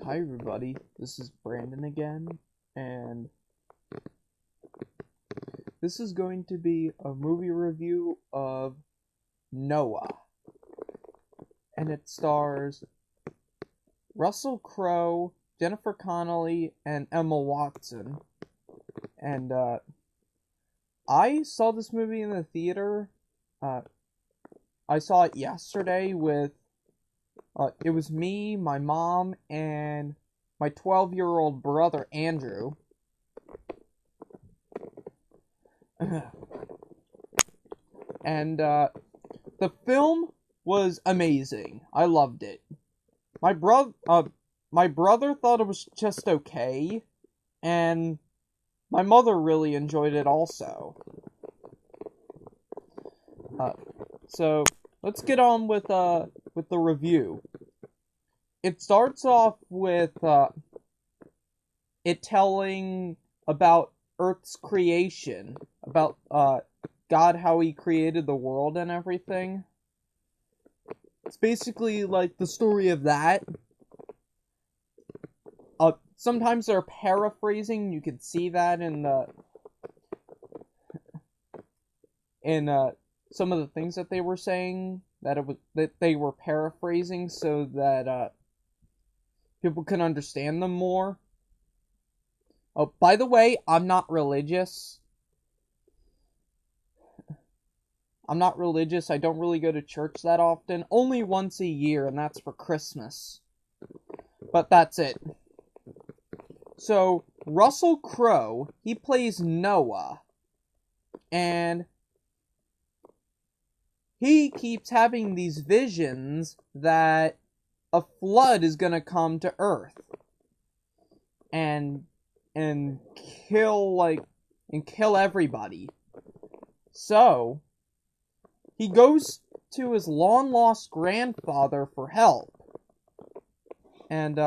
Hi everybody, this is Brandon again, and this is going to be a movie review of Noah. And it stars Russell Crowe, Jennifer Connelly, and Emma Watson. And I saw this movie in the theater. I saw it yesterday with it was me, my mom, and my 12-year-old brother, Andrew. And the film was amazing. I loved it. My brother thought it was just okay, and my mother really enjoyed it also. So let's get on with the review. It starts off with it telling about Earth's creation, about God, how he created the world and everything. It's basically like the story of that. Sometimes they're paraphrasing. You can see that in some of the things that they were saying, that they were paraphrasing so that people can understand them more. Oh, by the way, I'm not religious. I don't really go to church that often. Only once a year, and that's for Christmas. But that's it. So, Russell Crowe, he plays Noah. And he keeps having these visions that a flood is gonna come to Earth. And kill everybody. So he goes to his long-lost grandfather for help. And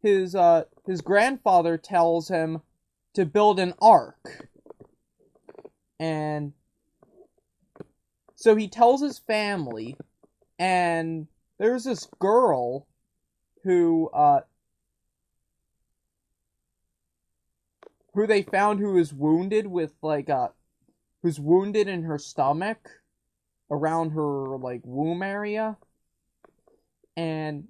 his grandfather tells him to build an ark. And so he tells his family, and there's this girl who they found who is wounded who's wounded in her stomach around her womb area. And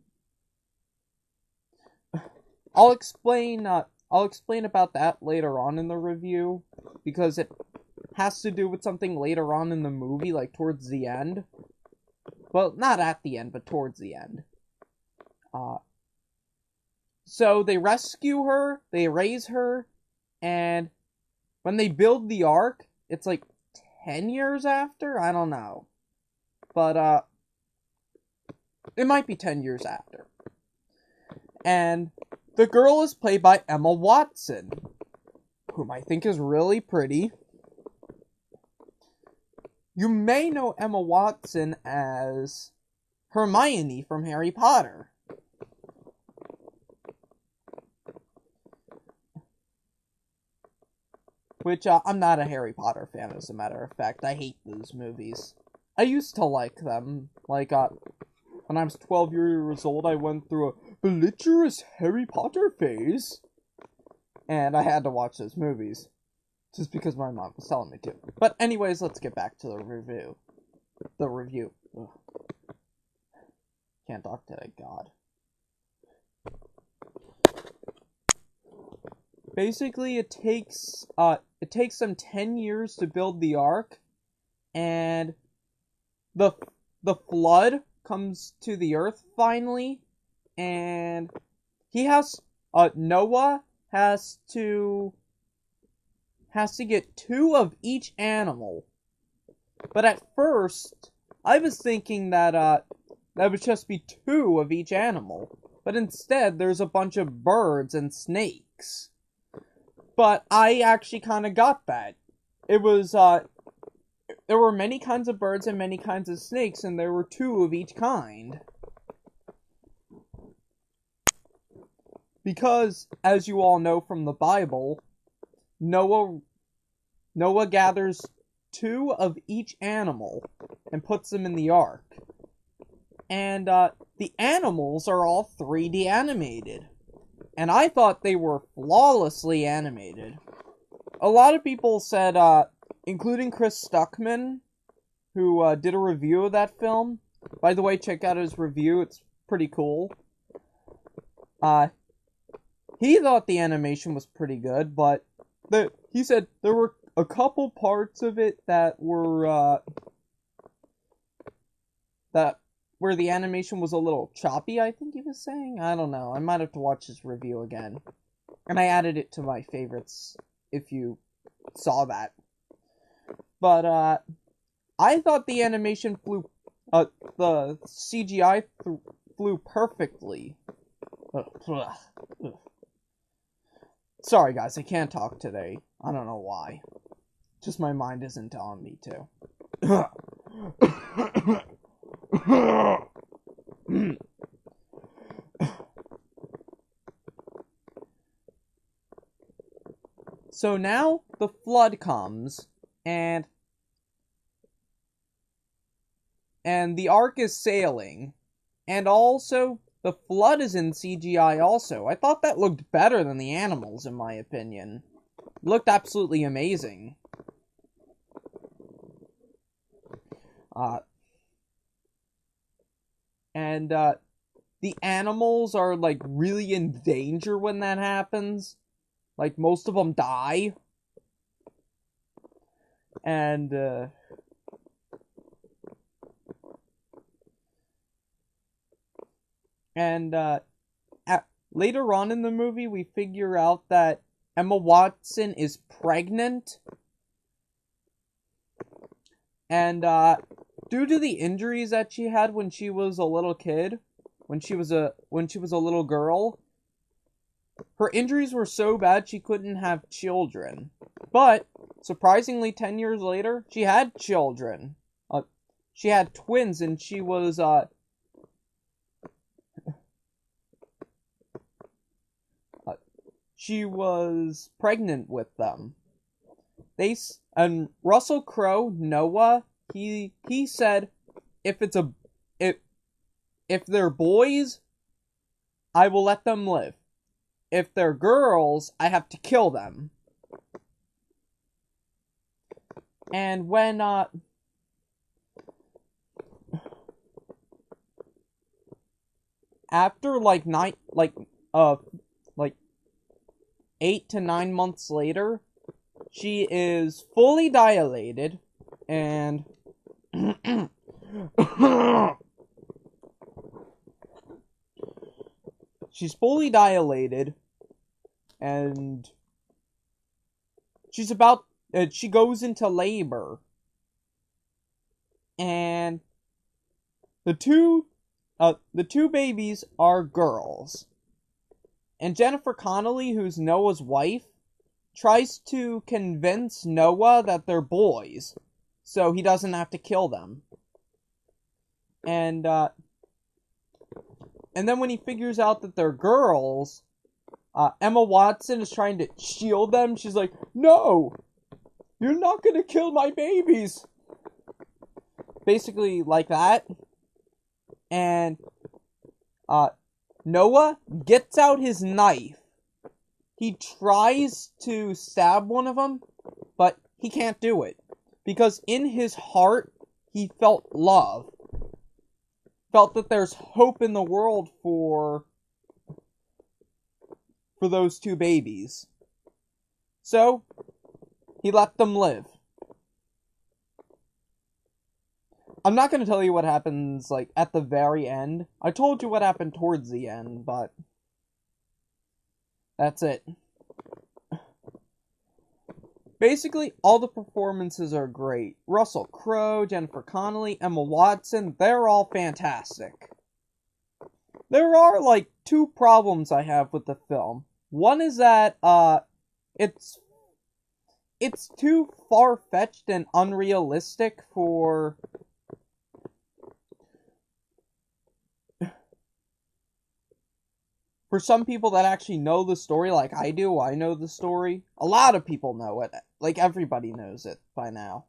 I'll explain about that later on in the review, because it has to do with something later on in the movie, towards the end. Well, not at the end, but towards the end. So they rescue her, they raise her, and when they build the ark, it's 10 years after? I don't know. But, it might be 10 years after. And the girl is played by Emma Watson, whom I think is really pretty. You may know Emma Watson as Hermione from Harry Potter. Which, I'm not a Harry Potter fan, as a matter of fact. I hate those movies. I used to like them. When I was 12 years old, I went through a belligerous Harry Potter phase. And I had to watch those movies. Just because my mom was telling me to. But anyways, let's get back to the review. Ugh. Can't talk today, God. Basically, it takes them 10 years to build the ark, and the flood comes to the earth finally, and Noah has to get 2 of each animal. But at first, I was thinking that would just be 2 of each animal, but instead there's a bunch of birds and snakes. But I actually kind of got that. It was, there were many kinds of birds and many kinds of snakes, and there were 2 of each kind. Because, as you all know from the Bible, Noah gathers 2 of each animal and puts them in the ark. And the animals are all 3D animated. And I thought they were flawlessly animated. A lot of people said, including Chris Stuckman, who did a review of that film. By the way, check out his review, it's pretty cool. He thought the animation was pretty good, but he said there were a couple parts of it that were, where the animation was a little choppy, I think he was saying. I don't know. I might have to watch his review again. And I added it to my favorites, if you saw that. But, I thought the animation the CGI flew perfectly. Sorry, guys, I can't talk today. I don't know why. Just my mind isn't telling me to. So now the flood comes, and the Ark is sailing, and also the flood is in CGI also. I thought that looked better than the animals, in my opinion. It looked absolutely amazing. The animals are, like, really in danger when that happens. Like, most of them die. And, later on in the movie, we figure out that Emma Watson is pregnant. And, due to the injuries that she had when she was a little kid, when she was a little girl, her injuries were so bad she couldn't have children. But, surprisingly, 10 years later, she had children. She had twins, and she was, she was pregnant with them. And Russell Crowe, Noah, he said, if they're boys, I will let them live. If they're girls, I have to kill them. And when, after, 8 to 9 months later, she is fully dilated, and she's fully dilated, and she goes into labor, and the two babies are girls. And Jennifer Connelly, who's Noah's wife, tries to convince Noah that they're boys, so he doesn't have to kill them. And then when he figures out that they're girls, Emma Watson is trying to shield them. She's like, "No! You're not gonna kill my babies!" Basically like that. And, Noah gets out his knife. He tries to stab one of them, but he can't do it. Because in his heart, he felt love. Felt that there's hope in the world for those two babies. So, he let them live. I'm not going to tell you what happens, at the very end. I told you what happened towards the end, but that's it. Basically, all the performances are great. Russell Crowe, Jennifer Connelly, Emma Watson, they're all fantastic. There are, 2 problems I have with the film. One is that, it's too far-fetched and unrealistic for some people that actually know the story like I do. I know the story. A lot of people know it. Everybody knows it by now.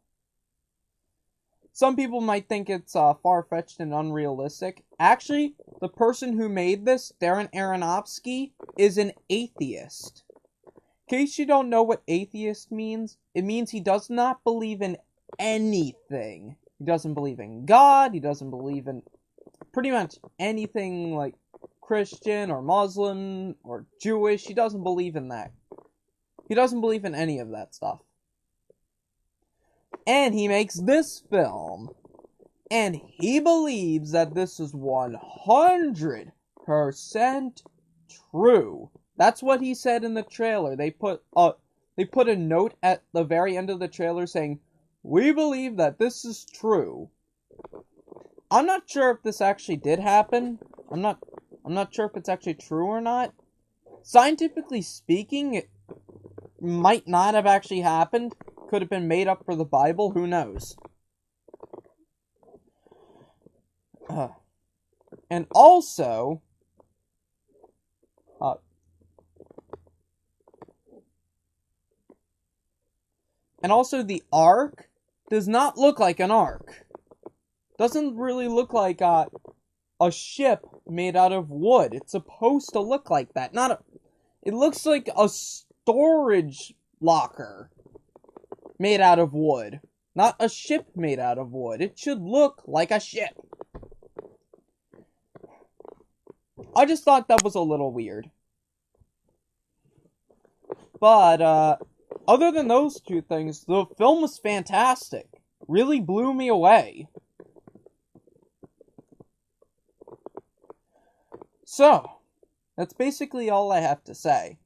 some people might think it's far-fetched and unrealistic. Actually, the person who made this, Darren Aronofsky, is an atheist. In case you don't know what atheist means, it means he does not believe in anything. He doesn't believe in God, he doesn't believe in pretty much anything like Christian or Muslim or Jewish. He doesn't believe in that. He doesn't believe in any of that stuff. And he makes this film. And he believes that this is 100% true. That's what he said in the trailer. They put a note at the very end of the trailer saying, "We believe that this is true." I'm not sure if this actually did happen. I'm not sure if it's actually true or not. Scientifically speaking, it might not have actually happened. Could have been made up for the Bible. Who knows? And also, the Ark does not look like an Ark. Doesn't really look like a ship made out of wood. It's supposed to look like that. It looks like a storage locker made out of wood. Not a ship made out of wood. It should look like a ship. I just thought that was a little weird. But, other than those two things, the film was fantastic. Really blew me away. So, that's basically all I have to say.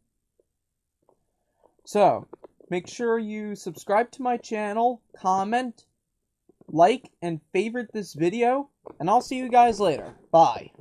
So, make sure you subscribe to my channel, comment, like, and favorite this video, and I'll see you guys later. Bye.